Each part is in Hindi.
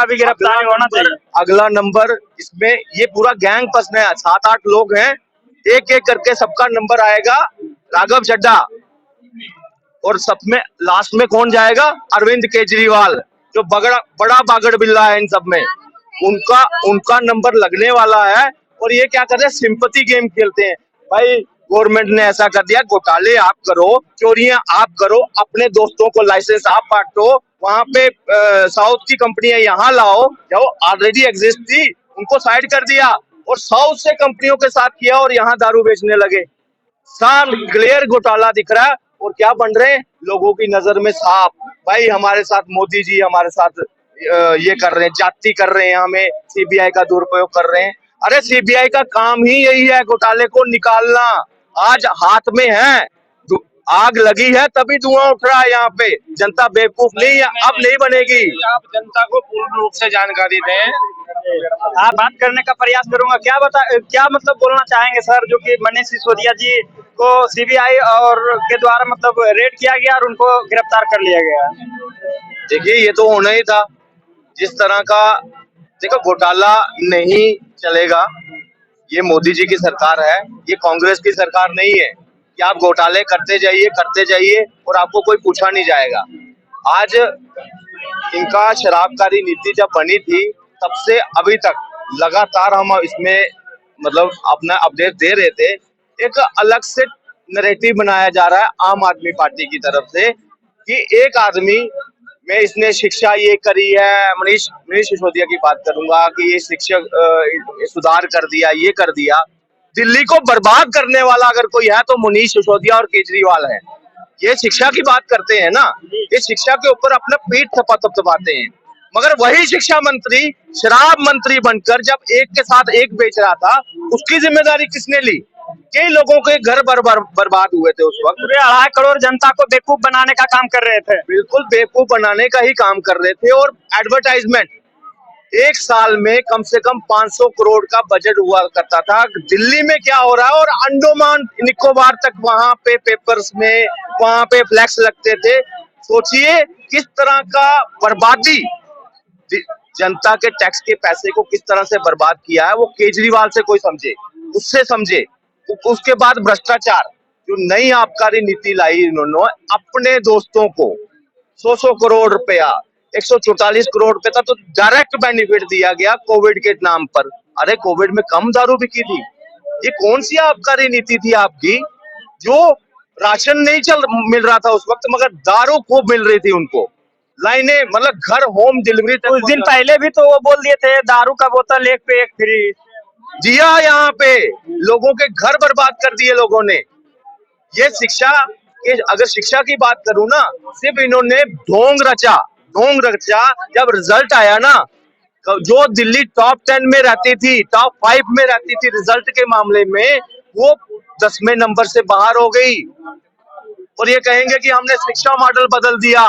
का भी गिरफ्तारी होना चाहिए। अगला नंबर इसमें ये पूरा गैंग फंसना है, 7-8 लोग हैं, एक एक करके सबका नंबर आएगा राघव चड्ढा, और सब में लास्ट में कौन जाएगा? अरविंद केजरीवाल, जो बड़ा बागड़ बिल्ला है इन सब में, उनका उनका नंबर लगने वाला है। और ये क्या कर रहे हैं? सिंपैथी गेम खेलते हैं। भाई गवर्नमेंट ने ऐसा कर दिया, घोटाले आप करो, चोरियां आप करो, अपने दोस्तों को लाइसेंस आप बांटो, वहां पे साउथ की कंपनियां यहाँ लाओ, जो ऑलरेडी एग्जिस्ट थी उनको साइड कर दिया और साउथ से कंपनियों के साथ किया और यहाँ दारू बेचने लगे। साफ क्लियर घोटाला दिख रहा है। और क्या बन रहे हैं लोगों की नजर में? साफ भाई हमारे साथ मोदी जी हमारे साथ ये कर रहे हैं, जाति कर रहे हैं, हमें सीबीआई का दुरुपयोग कर रहे हैं। अरे सीबीआई का काम ही यही है, घोटाले को निकालना। आज हाथ में है, आग लगी है तभी धुआं उठ रहा है। यहाँ पे जनता बेवकूफ नहीं है, अब नहीं बनेगी। आप जनता को पूर्ण रूप से जानकारी दें। आप बात करने का प्रयास करूंगा। क्या मतलब बोलना चाहेंगे सर, जो कि मनीष सिसोदिया जी को सीबीआई और के द्वारा मतलब रेड किया गया और उनको गिरफ्तार कर लिया गया? देखिए ये तो होना ही था। जिस तरह का देखो घोटाला नहीं चलेगा। ये मोदी जी की सरकार है, ये कांग्रेस की सरकार नहीं है कि आप घोटाले करते जाइए और आपको कोई पूछा नहीं जाएगा। आज इनका शराबकारी नीति जब बनी थी तब से अभी तक लगातार हम इसमें मतलब अपना अपडेट दे रहे थे। एक अलग से नैरेटिव बनाया जा रहा है आम आदमी पार्टी की तरफ से कि एक आदमी में इसने शिक्षा ये करी है। मनीष सिसोदिया की बात करूंगा कि ये शिक्षक सुधार कर दिया, ये कर दिया। दिल्ली को बर्बाद करने वाला अगर कोई है तो मनीष सिसोदिया और केजरीवाल है। ये शिक्षा की बात करते हैं ना, ये शिक्षा के ऊपर अपना पीठ थपथपाते हैं। मगर वही शिक्षा मंत्री शराब मंत्री बनकर जब एक के साथ एक बेच रहा था, उसकी जिम्मेदारी किसने ली? कई लोगों के घर बर्बाद हुए थे उस वक्त। 2.5 करोड़ जनता को बेवकूफ बनाने का काम कर रहे थे। बिल्कुल बेवकूफ बनाने का ही काम कर रहे थे। और एडवर्टाइजमेंट एक साल में कम से कम 500 करोड़ का बजट हुआ करता था। दिल्ली में क्या हो रहा है? और अंडोमान निकोबार तक वहां पे पेपर्स में वहां पे फ्लैक्स लगते थे। सोचिए किस तरह का बर्बादी, जनता के टैक्स के पैसे को किस तरह से बर्बाद किया है। वो केजरीवाल से कोई समझे, उससे समझे। उसके बाद भ्रष्टाचार, जो नई आबकारी नीति लाई इन्होंने, अपने दोस्तों को 100 करोड़ रुपया, 144 करोड़ रुपए का तो डायरेक्ट बेनिफिट दिया गया कोविड के नाम पर। अरे कोविड में कम दारू बिकी थी? ये कौन सी आबकारी नीति थी आपकी? जो राशन नहीं मिल रहा था उस वक्त, मगर दारू खूब मिल रही थी उनको। लाइनें मतलब घर होम डिलीवरी। कुछ दिन पहले भी तो वो बोल दिए थे दारू का बोतल एक पे एक फ्री दिया। यहाँ पे लोगों के घर बर्बाद कर दिए लोगों ने। ये शिक्षा के, अगर शिक्षा की बात करूं ना, सिर्फ इन्होंने ढोंग रचा। जब रिजल्ट आया ना, जो दिल्ली टॉप 10 में रहती थी, टॉप 5 में रहती थी रिजल्ट के मामले में, वो 10वें नंबर से बाहर हो गई। और ये कहेंगे कि हमने शिक्षा मॉडल बदल दिया।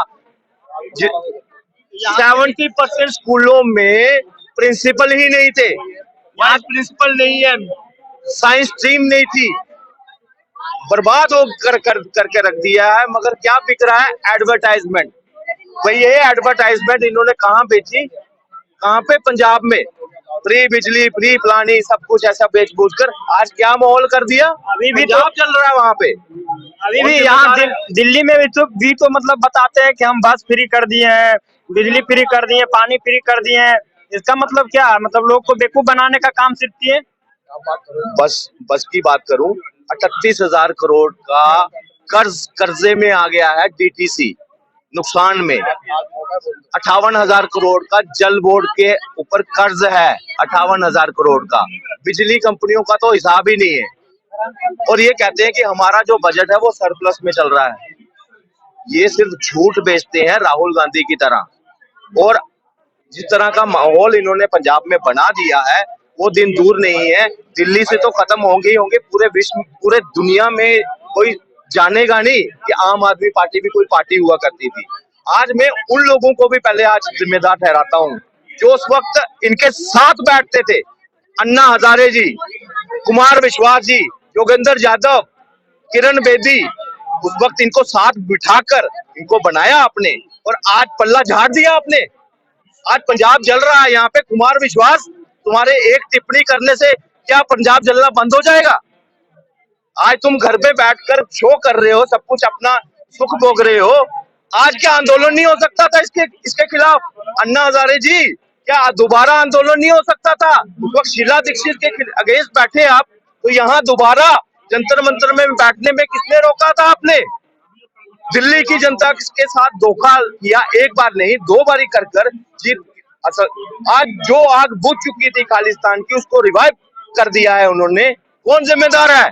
70% स्कूलों में प्रिंसिपल ही नहीं थे, वाइस प्रिंसिपल नहीं है, साइंस स्ट्रीम नहीं थी। बर्बाद हो करके रख दिया है। मगर क्या बिक रहा है? एडवर्टाइजमेंट। भाई ये एडवर्टाइजमेंट इन्होंने कहाँ बेची? कहाँ पे? पंजाब में फ्री बिजली, फ्री फलानी, सब कुछ ऐसा बेच बूझ कर आज क्या माहौल कर दिया। अभी भी पंजाब चल रहा है वहां पे। अभी भी यहाँ दिल्ली में भी तो मतलब बताते हैं कि हम बस फ्री कर दिए हैं, बिजली फ्री कर दिए, पानी फ्री कर दिए हैं। इसका मतलब क्या? मतलब लोग को बेवकूफ बनाने का काम सिर्फ किए। बस की बात करूं, 38,000 करोड़ का कर्जे में आ गया है डीटीसी, नुकसान में। 58,000 करोड़ का जल बोर्ड के ऊपर कर्ज है, 58,000 करोड़ का। बिजली कंपनियों का तो हिसाब ही नहीं है। और ये कहते हैं कि हमारा जो बजट है वो सरप्लस में चल रहा है। ये सिर्फ झूठ बेचते हैं राहुल गांधी की तरह। और जिस तरह का माहौल इन्होंने पंजाब में बना दिया है, वो दिन दूर नहीं है। दिल्ली से तो खत्म होंगे ही होंगे, पूरे विश्व, पूरे दुनिया में कोई जानेगा नहीं कि आम आदमी पार्टी भी कोई पार्टी हुआ करती थी। आज मैं उन लोगों को भी पहले आज जिम्मेदार ठहराता हूँ जो उस वक्त इनके साथ बैठते थे। अन्ना हजारे जी, कुमार विश्वास जी, योगेंद्र यादव, किरण बेदी, उस वक्त इनको साथ बिठाकर इनको बनाया आपने, और आज पल्ला झाड़ दिया आपने। आज पंजाब जल रहा है। यहाँ पे कुमार विश्वास, तुम्हारे एक टिप्पणी करने से क्या पंजाब जलना बंद हो जाएगा? आज तुम घर पे बैठकर शो कर रहे हो, सब कुछ अपना सुख भोग रहे हो। आज क्या आंदोलन नहीं हो सकता था इसके खिलाफ? अन्ना हजारे जी, क्या दोबारा आंदोलन नहीं हो सकता था? उस वक्त शीला दीक्षित के अगेंस्ट बैठे आप, तो यहाँ दोबारा जंतर मंतर में बैठने में किसने रोका था? आपने। दिल्ली की जनता के साथ धोखा किया, एक बार नहीं 2 बारी कर जीत। आज जो आग बुझ चुकी थी खालिस्तान की, उसको रिवाइव कर दिया है उन्होंने। कौन जिम्मेदार है?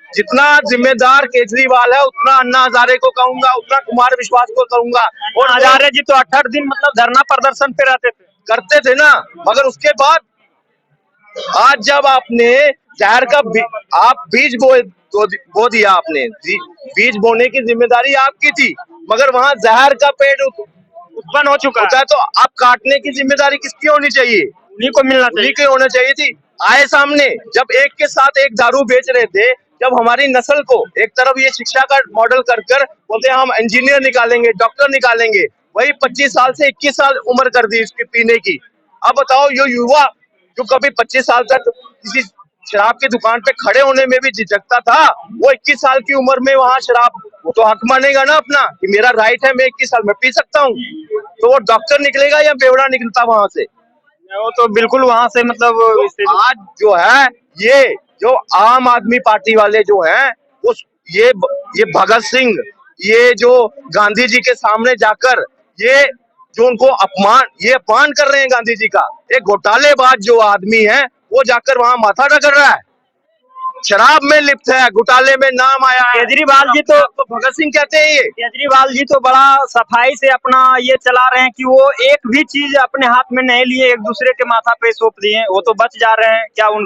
जितना जिम्मेदार केजरीवाल है, उतना अन्ना हजारे को कहूंगा, उतना कुमार विश्वास को कहूंगा। और हजारे जी तो 18 दिन मतलब धरना प्रदर्शन पे रहते थे, करते थे ना, मगर उसके बाद आज जब आपने जहर का आप बीज बो दिया, आपने बीज बोने की जिम्मेदारी आपकी थी, मगर वहां जहर का पेड़ उत्पन्न हो चुका है, तो अब काटने की जिम्मेदारी किसकी होनी चाहिए? उन्हीं को मिलना चाहिए, उन्हीं की होना चाहिए थी। आए सामने, जब एक के साथ एक दारू बेच रहे थे, जब हमारी नस्ल को एक तरफ ये शिक्षा का मॉडल कर बोलते हैं हम इंजीनियर निकालेंगे, डॉक्टर निकालेंगे, वही 25 साल से 21 साल उम्र कर दी इसकी पीने की। अब बताओ, ये युवा जो कभी 25 साल तक किसी शराब की दुकान पे खड़े होने में भी झिझकता था, वो 21 साल की उम्र में वहां शराब, वो तो हक मानेगा ना अपना कि मेरा राइट है, मैं 21 साल में पी सकता हूँ। तो वो डॉक्टर निकलेगा या बेवड़ा निकलता वहां से? वो तो बिल्कुल वहां से मतलब तो आज जो है, ये जो आम आदमी पार्टी वाले जो हैं, उस ये भगत सिंह, ये जो गांधी जी के सामने जाकर ये जो उनको अपमान कर रहे हैं गांधी जी का, एक घोटालेबाज जो आदमी है, वो जाकर वहां माथा रगड़ रहा है, शराब में लिप्त है, घोटाले में नाम आया है। केजरीवाल जी तो भगत सिंह कहते हैं। ये केजरीवाल जी तो बड़ा सफाई से अपना ये चला रहे हैं कि वो एक भी चीज अपने हाथ में नहीं लिए, एक दूसरे के माथा पे सौंप दिए, वो तो बच जा रहे हैं। क्या